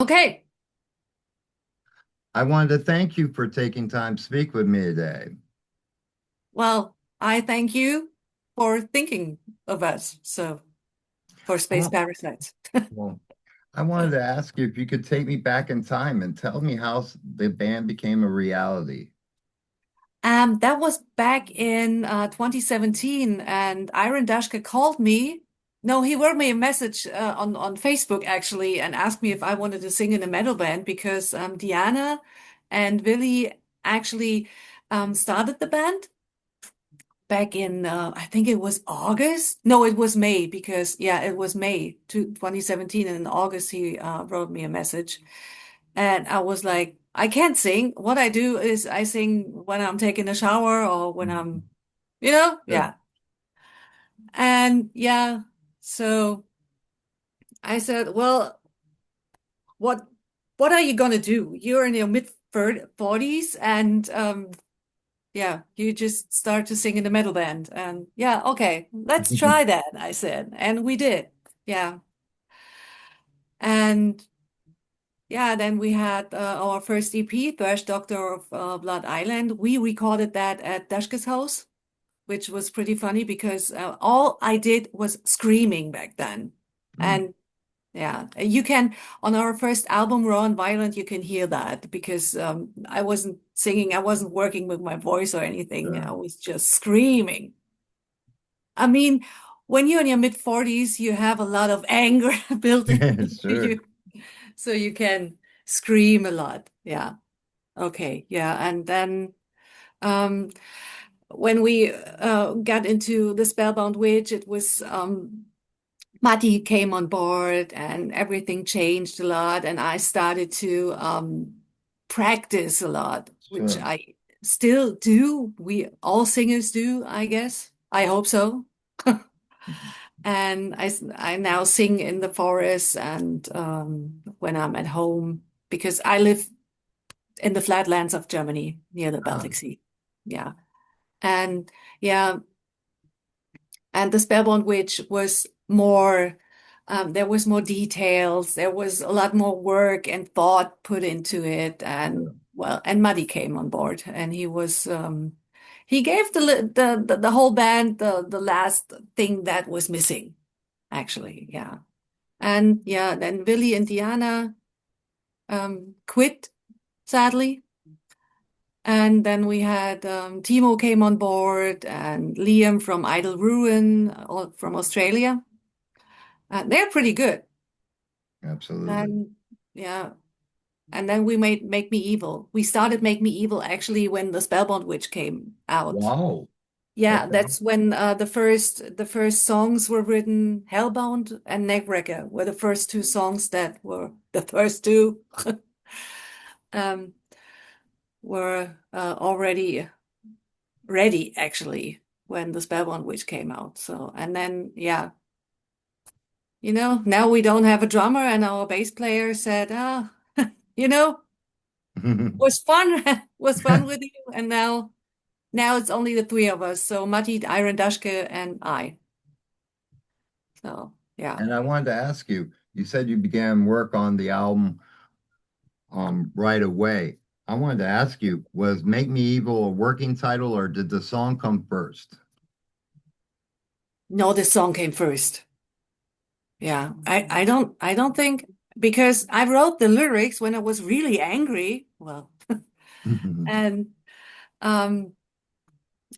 Okay. I wanted to thank you for taking time to speak with me today. Well, I thank you for thinking of us. So, for I Space want, Parasites. well, I wanted to ask you if you could take me back in time and tell me how the band became a reality. That was back in 2017, and Iron Dashka called me. No, he wrote me a message on Facebook actually, and asked me if I wanted to sing in a metal band because Diana and Willie actually started the band back in I think it was August. No, it was May because yeah, it was May to 2017, and in August he wrote me a message, and I was like, I can't sing. What I do is I sing when I'm taking a shower or when I'm, Mhm. Sure. yeah. And yeah, so I said, well, what what are you gonna do? You're in your mid 40s, and yeah, you just start to sing in the metal band. And yeah, okay, let's try that, I said. And we did. Yeah. And yeah, then we had our first EP, Thrash Doctor of Blood Island. We recorded that at Dashka's house, which was pretty funny because all I did was screaming back then. Mm. And yeah, you can, on our first album, Raw and Violent, you can hear that because I wasn't singing, I wasn't working with my voice or anything. I Sure. was just screaming. I mean, when you're in your mid 40s, you have a lot of anger built into Sure. you, so you can scream a lot. Yeah. Okay. Yeah. And then um, when we got into the Spellbound Witch, it was Matti came on board and everything changed a lot. And I started to practice a lot, which Sure. I still do. We all singers do, I guess. I hope so. And I now sing in the forest and when I'm at home because I live in the flatlands of Germany near the Ah, Baltic Sea. Yeah. And yeah, and the Spellbound Witch was more, there was more details, there was a lot more work and thought put into it. And sure. well, and Muddy came on board and he gave the whole band the last thing that was missing, actually. Yeah. And yeah, then Willie and Diana quit, sadly. And then we had Timo came on board and Liam from Idle Ruin from Australia. They're pretty good. Absolutely. And yeah, and then we made Make Me Evil. We started Make Me Evil actually when the Spellbound Witch came out. Wow. Yeah, Okay. that's when the first songs were written. Hellbound and Neckbreaker were the first two songs that were the first two um, were already ready actually when the Spellbound Witch came out. So and then yeah, now we don't have a drummer, and our bass player said, "Ah, you know, was fun, was fun with you." And now it's only the three of us. So Matti, Iron Dashke, and I. So yeah. And I wanted to ask you, you said you began work on the album right away. I wanted to ask you, was Make Me Evil a working title or did the song come first? No, this song came first. Yeah. I don't think because I wrote the lyrics when I was really angry. Well, and um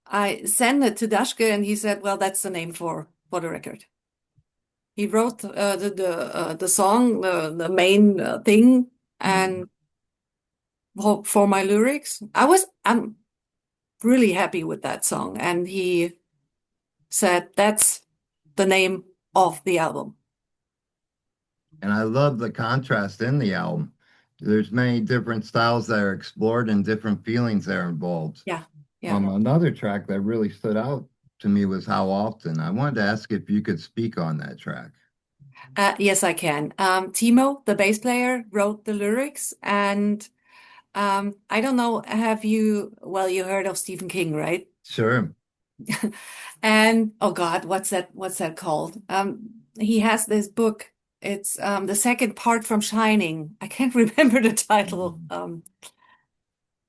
I sent it to Dashke and he said, well, that's the name for the record. He wrote the song, the main thing, and for my lyrics, I'm really happy with that song, and he said that's the name of the album. And I love the contrast in the album. There's many different styles that are explored and different feelings that are involved. Yeah, yeah. Another track that really stood out to me was How Often. I wanted to ask if you could speak on that track. Yes, I can. Timo, the bass player, wrote the lyrics, and I don't know, well, you heard of Stephen King, right? Sure. And oh God, what's that called? He has this book. It's the second part from Shining. I can't remember the title.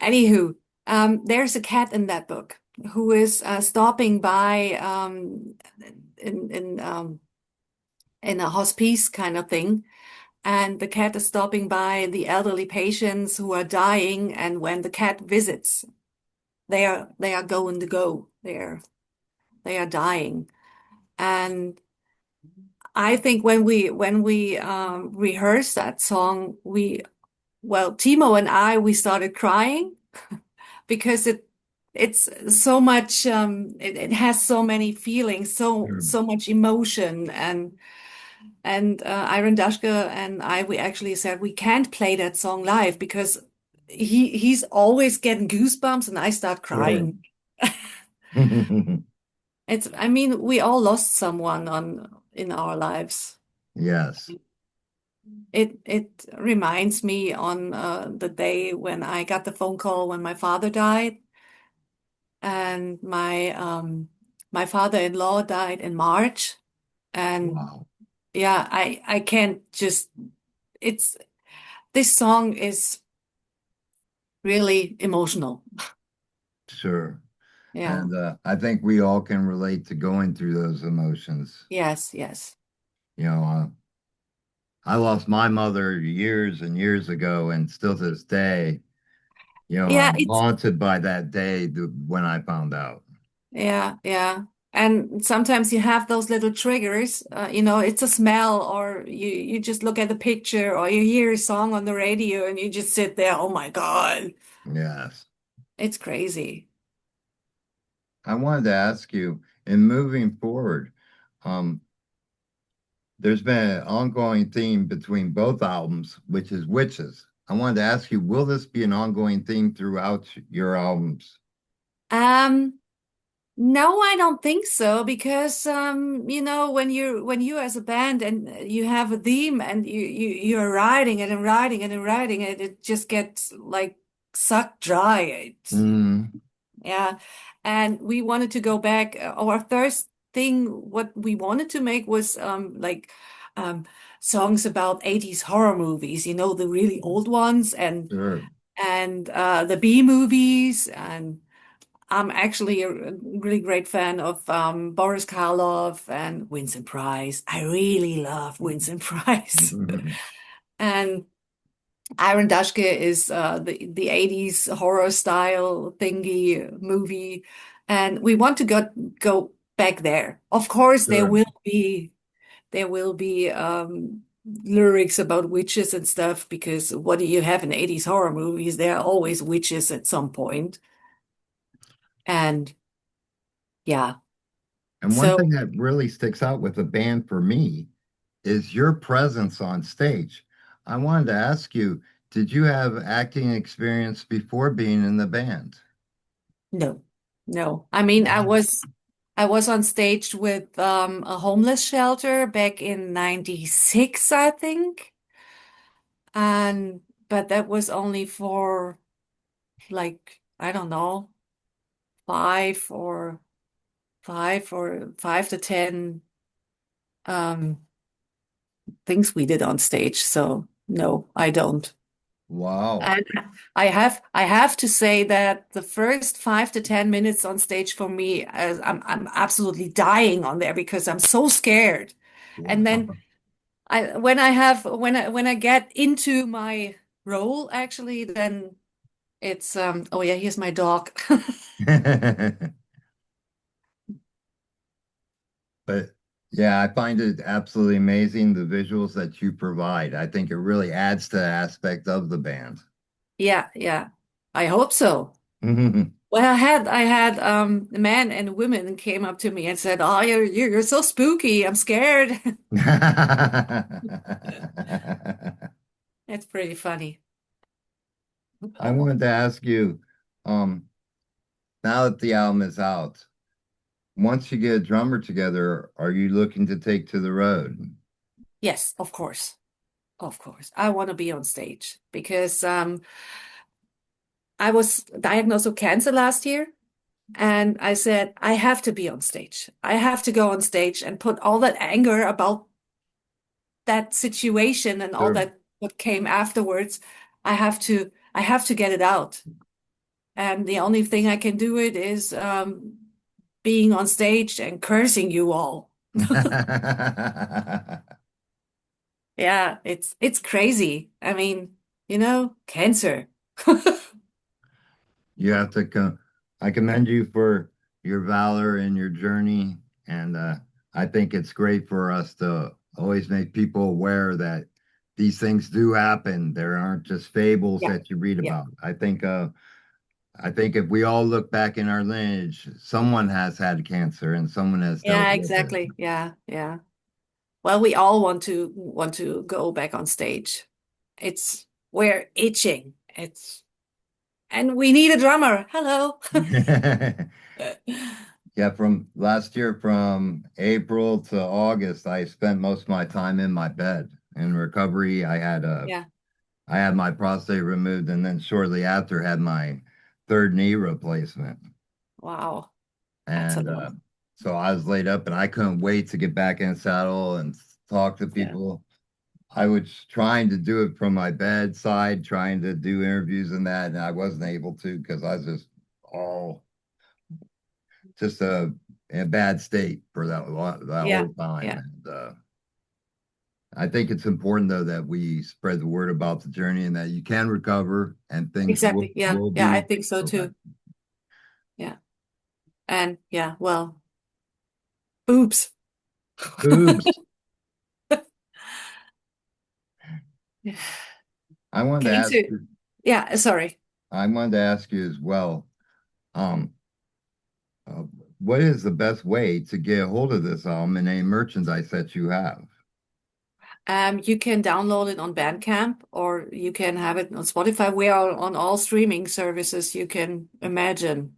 Anywho, there's a cat in that book who is stopping by in in um, in a hospice kind of thing, and the cat is stopping by the elderly patients who are dying. And when the cat visits, they are going to go. They are dying. And I think when we rehearsed that song, Timo and I, we started crying because it's so much it has so many feelings, Sure. so much emotion. And Iron Dashka and I, we actually said we can't play that song live because he's always getting goosebumps and I start Sure. crying. I mean, we all lost someone on in our lives. Yes. It reminds me on the day when I got the phone call when my father died, and my father-in-law died in March. And Wow. yeah, I can't just it's this song is really emotional. Sure. Yeah. And I think we all can relate to going through those emotions. Yes, yes. You know, I lost my mother years and years ago, and still to this day, Yeah, I'm haunted by that day when I found out. yeah. And sometimes you have those little triggers, it's a smell, or you just look at the picture, or you hear a song on the radio and you just sit there, oh my God. Yes. It's crazy. I wanted to ask you, in moving forward, um, there's been an ongoing theme between both albums, which is witches. I wanted to ask you, will this be an ongoing theme throughout your albums? Um, no, I don't think so because when you as a band and you have a theme and you're writing it and writing it and writing it, it just gets like sucked dry. Mm, Yeah. And we wanted to go back. Our first thing, what we wanted to make was um songs about 80s horror movies, the really old ones, sure. and the B movies. And I'm actually a really great fan of Boris Karloff and Vincent Price. I really love Vincent Price. And Iron Dashke is the 80s horror style thingy movie. And we want to go back there. Of course, there Sure. will be there will be lyrics about witches and stuff, because what do you have in 80s horror movies? There are always witches at some point. And yeah. And one So thing that really sticks out with the band for me is your presence on stage. I wanted to ask you, did you have acting experience before being in the band? no, no. I mean, I was on stage with a homeless shelter back in 96, I think. And but that was only for like, I don't know, five or five to 10 um things we did on stage. So no, I don't. Wow. And I have to say that the first 5 to 10 minutes on stage for me, I'm absolutely dying on there because I'm so scared. And then Wow. when I get into my role, actually, then it's oh yeah, here's my dog. But yeah, I find it absolutely amazing the visuals that you provide. I think it really adds to the aspect of the band. Yeah, yeah. I hope so. Well, I had men and women came up to me and said, "Oh, you're so spooky. I'm scared." It's pretty funny. I wanted to ask you, um, now that the album is out, once you get a drummer together, are you looking to take to the road? Yes, of course. Of course. I want to be on stage because I was diagnosed with cancer last year, and I said I have to be on stage. I have to go on stage and put all that anger about that situation and all Sure. that what came afterwards, I have to get it out. And the only thing I can do it is being on stage and cursing you all. Yeah, it's crazy. I mean, cancer. You have to come. I commend you for your valor and your journey. And I think it's great for us to always make people aware that these things do happen. There aren't just fables Yeah, that you read yeah, about. I think if we all look back in our lineage, someone has had cancer and someone has dealt yeah, with it. exactly. Yeah, yeah. Well, we all want to go back on stage. It's we're itching. It's and we need a drummer. Hello. Yeah, from last year, from April to August, I spent most of my time in my bed in recovery. Yeah. I had my prostate removed, and then shortly after had my third knee replacement. Wow. That's a And lot. so I was laid up, and I couldn't wait to get back in the saddle and talk to Yeah. people. I was trying to do it from my bedside, trying to do interviews and that, and I wasn't able to because I was all just in a bad state for that Yeah. whole time. Yeah. And I think it's important though that we spread the word about the journey and that you can recover and things Exactly. Yeah. will Yeah, I be think so okay. too. Yeah. And yeah, well, oops. Boobs. Yeah. I wanted to Getting ask to, you, yeah, sorry. I wanted to ask you as well. Um, uh, what is the best way to get a hold of this album and any merchandise that you have? You can download it on Bandcamp or you can have it on Spotify. We are on all streaming services you can imagine.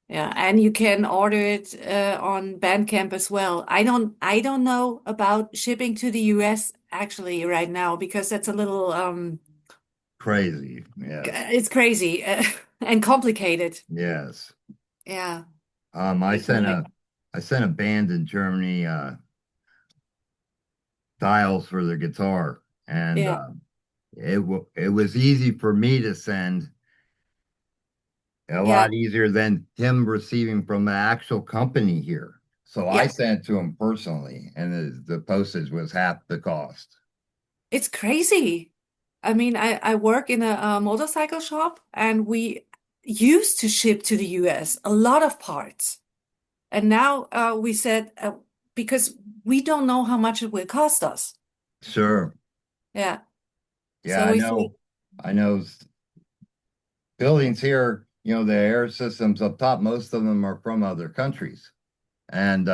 Yeah, and you can order it on Bandcamp as well. I don't know about shipping to the US actually right now because that's a little Crazy. Yes. it's crazy and complicated. Yes. Yeah. I You can sent like a band in Germany dials for the guitar, and yeah. it was easy for me to send, a Yeah. lot easier than him receiving from the actual company here. So I Yeah. sent it to him personally, and the postage was half the cost. It's crazy. I mean, I work in a motorcycle shop and we used to ship to the US a lot of parts. And now we said because we don't know how much it will cost us. Sure. Yeah. Yeah, So we said, I know buildings here, the air systems up top, most of them are from other countries, and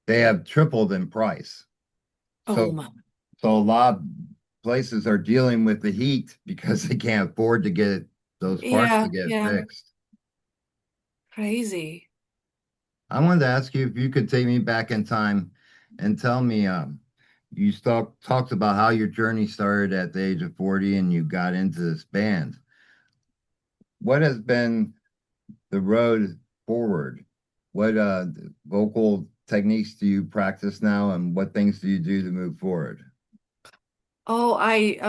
they have tripled in price. oh So, my, so a lot of places are dealing with the heat because they can't afford to get those parts to yeah, get yeah, fixed. crazy. I wanted to ask you if you could take me back in time and tell me, you talked about how your journey started at the age of 40 and you got into this band. What has been the road forward? What vocal techniques do you practice now, and what things do you do to move forward? Oh, I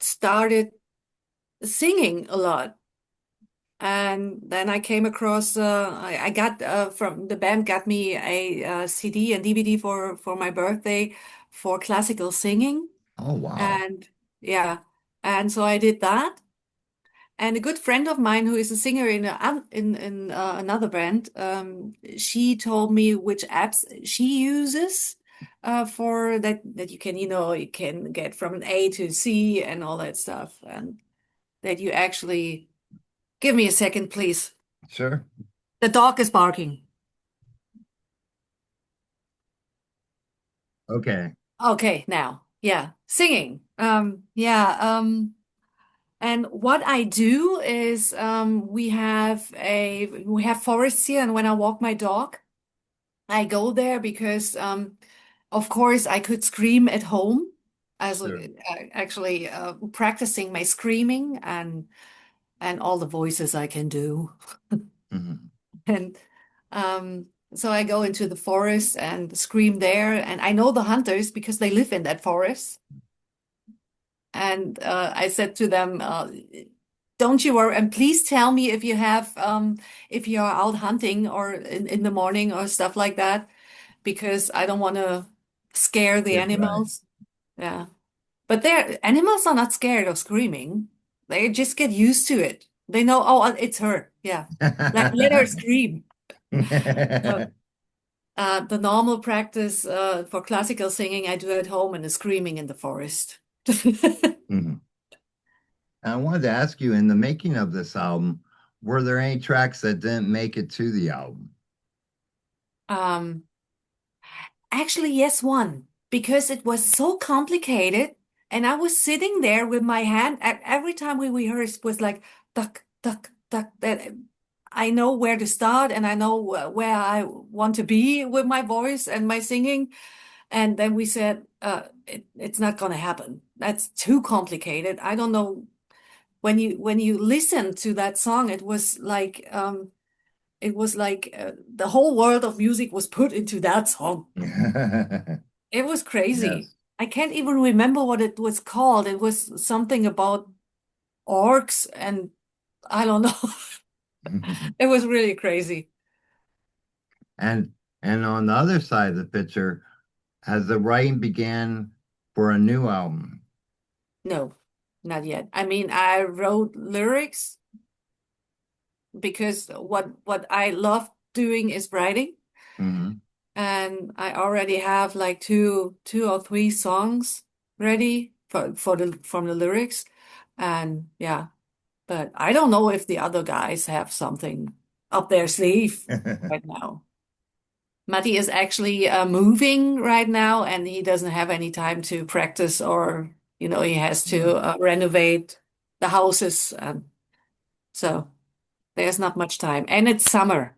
started singing a lot. And then I came across I got from the band got me a CD and DVD for my birthday for classical singing. Oh, wow. And yeah, and so I did that. And a good friend of mine who is a singer in another band, she told me which apps she uses for that you can you can get from an A to C and all that stuff, and that you actually give me a second, please. Sure. The dog is barking. Okay. Okay, now, yeah, singing. Yeah. And what I do is we have forests here, and when I walk my dog, I go there because of course I could scream at home, as Sure. actually practicing my screaming and all the voices I can do. Mhm. And um So I go into the forest and scream there, and I know the hunters because they live in that forest. And I said to them, "Don't you worry, and please tell me if you have if you are out hunting or in the morning or stuff like that, because I don't want to scare the Yeah, right. animals." Yeah, but their animals are not scared of screaming. They just get used to it. They know, oh, it's her. Yeah, let her scream. So, the normal practice for classical singing I do at home and the screaming in the forest. Mhm. I wanted to ask you, in the making of this album, were there any tracks that didn't make it to the album? Um, Actually, yes, one, because it was so complicated. And I was sitting there with my hand, every time we rehearsed was like, duck, duck, duck, that I know where to start and I know where I want to be with my voice and my singing. And then we said, it's not going to happen. That's too complicated. I don't know. When you listen to that song, it was like the whole world of music was put into that song. It was crazy. Yes. I can't even remember what it was called. It was something about orcs and I don't know. It was really crazy. And and on the other side of the picture, as the writing began for a new album. No, not yet. I mean, I wrote lyrics because what I love doing is writing, Hmm. and I already have like two or three songs ready for the from the lyrics, and yeah, but I don't know if the other guys have something up their sleeve right now. Matti is actually moving right now, and he doesn't have any time to practice, or he has to Mm. renovate the houses, so there's not much time. And it's summer.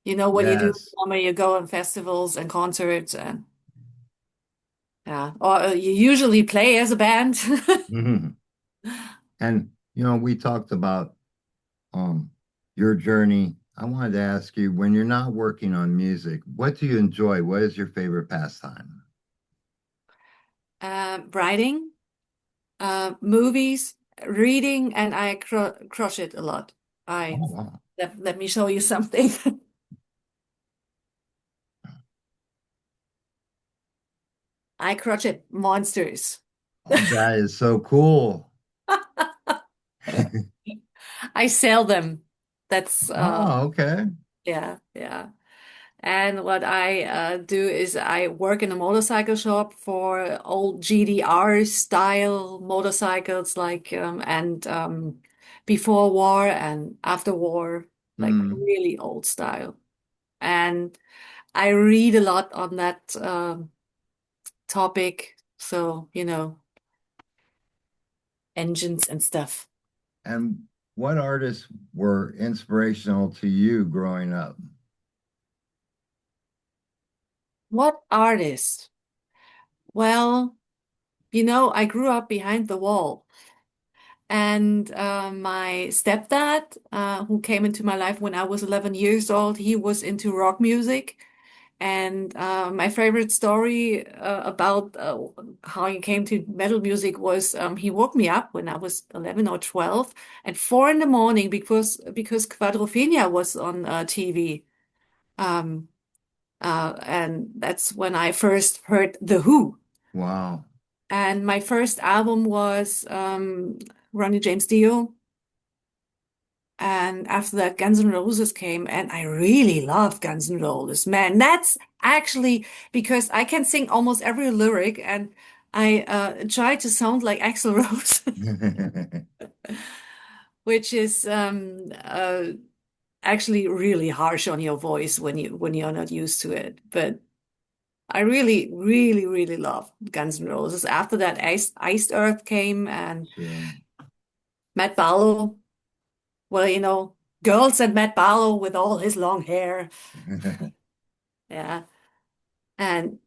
When you do Yes. summer, you go on festivals and concerts, and yeah, or you usually play as a band. Hmm. And we talked about um your journey. I wanted to ask you, when you're not working on music, what do you enjoy? What is your favorite pastime? Writing, movies, reading, and I crochet a lot. I Oh, wow. let me show you something. I crochet monsters. Oh, that is so cool. I sell them. That's Oh, okay. yeah, yeah. And what I do is I work in a motorcycle shop for old GDR style motorcycles, like and before war and after war, like Mm. really old style. And I read a lot on that topic, so engines and stuff. And what artists were inspirational to you growing up? What artist? Well, I grew up behind the wall. And my stepdad, who came into my life when I was 11 years old, he was into rock music. And my favorite story about how he came to metal music was he woke me up when I was 11 or 12 at 4 in the morning because Quadrophenia was on TV. Um, and that's when I first heard The Who. Wow. And my first album was Ronnie James Dio. And after that, Guns N' Roses came, and I really love Guns N' Roses. Man, that's actually because I can sing almost every lyric, and I try to sound like Axl Rose, which is actually really harsh on your voice when you're not used to it. But I really, really, really love Guns N' Roses. After that, Iced Earth came, and Sure. Matt Barlow. Well, girls and Matt Barlow with all his long hair. Yeah. And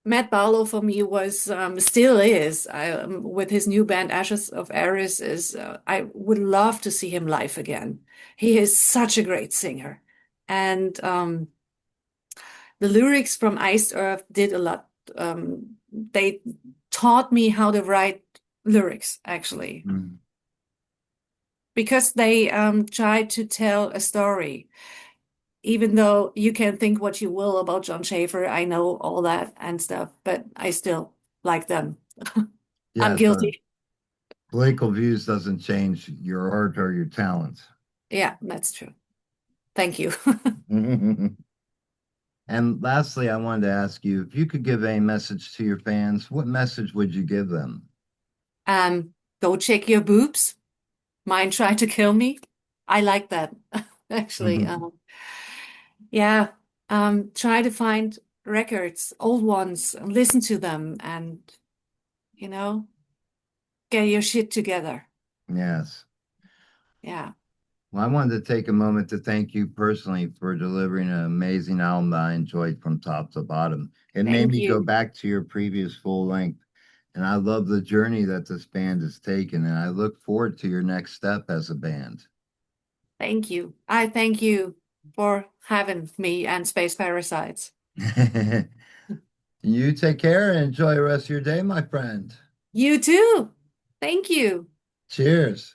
Matt Barlow for me was, still is, with his new band Ashes of Aries I would love to see him live again. He is such a great singer. And the lyrics from Iced Earth did a lot. They taught me how to write lyrics, actually, Mm. because they tried to tell a story. Even though you can think what you will about John Schaefer, I know all that and stuff, but I still like them. I'm Yes, guilty. political views doesn't change your art or your talents. Yeah, that's true. Thank you. And lastly, I wanted to ask you if you could give a message to your fans, what message would you give them? Go check your boobs. Mine tried to kill me. I like that, actually. Yeah, try to find records, old ones, and listen to them, and you know, get your shit together. Yes. Yeah, Well, I wanted to take a moment to thank you personally for delivering an amazing album that I enjoyed from top to bottom. It made thank me go you. back to your previous full length, and I love the journey that this band has taken, and I look forward to your next step as a band. Thank you. I thank you for having me and Space Parasites. You take care and enjoy the rest of your day, my friend. You too. Thank you. Cheers.